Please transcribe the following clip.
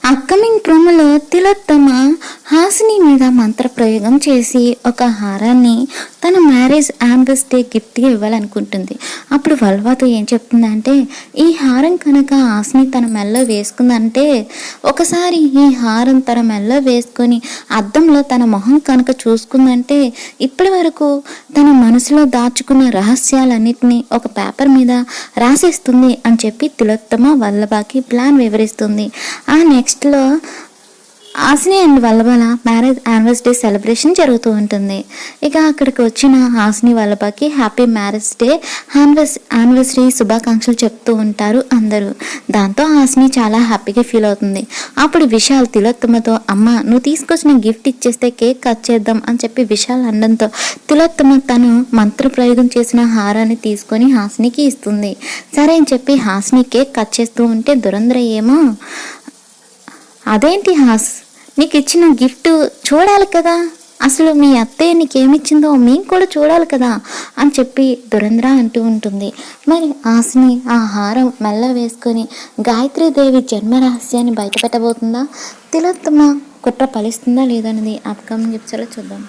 Upcoming ప్రోమోలో తిలోత్తమ హాసిని మీద మంత్రప్రయోగం చేసి ఒక హారాన్ని తన మ్యారేజ్ యానివర్సరీ గిఫ్ట్గా ఇవ్వాలనుకుంటుంది. అప్పుడు వల్వాతో ఏం చెప్తుందంటే, ఈ హారం కనుక హాసిని తన మెల్లో వేసుకుందంటే, ఒకసారి ఈ హారం తన మెల్లో వేసుకొని అద్దంలో తన మొహం కనుక చూసుకుందంటే, ఇప్పటి వరకు తన మనసులో దాచుకున్న రహస్యాలన్నిటినీ ఒక పేపర్ మీద రాసేస్తుంది అని చెప్పి తిలోత్తమ వల్లభకి ప్లాన్ వివరిస్తుంది. ఆ నెక్స్ట్లో హాసిని అండ్ వల్లభల మ్యారేజ్ యానివర్సరీ సెలబ్రేషన్ జరుగుతూ ఉంటుంది. ఇక అక్కడికి వచ్చిన హాసిని వల్లభకి హ్యాపీ మ్యారేజ్ డే యానివర్సరీ శుభాకాంక్షలు చెప్తూ ఉంటారు అందరూ. దాంతో హాసిని చాలా హ్యాపీగా ఫీల్ అవుతుంది. అప్పుడు విశాల్ తిలోత్తమతో, అమ్మ నువ్వు తీసుకొచ్చిన గిఫ్ట్ ఇచ్చేస్తే కేక్ కట్ చేద్దాం అని చెప్పి విశాల్ అనడంతో తిలోత్తమ తను మంత్రప్రయోగం చేసిన హారాన్ని తీసుకొని హాసినికి ఇస్తుంది. సరే అని చెప్పి హాసిని కేక్ కట్ చేస్తూ ఉంటే దురంధర ఏమో, అదేంటి హాస్, నీకు ఇచ్చిన గిఫ్ట్ చూడాలి కదా, అసలు మీ అత్తయ్య నీకేమిచ్చిందో మేము కూడా చూడాలి కదా అని చెప్పి దురంధర అంటూ ఉంటుంది. మరి హాసిని ఆ హారం మెల్ల వేసుకొని గాయత్రీదేవి జన్మ రహస్యాన్ని బయటపెట్టబోతుందా, తిలోత్తమ కుట్ర ఫలిస్తుందా లేదనేది అప్కమింగ్ ఎపిసోడ్లో చూద్దాం.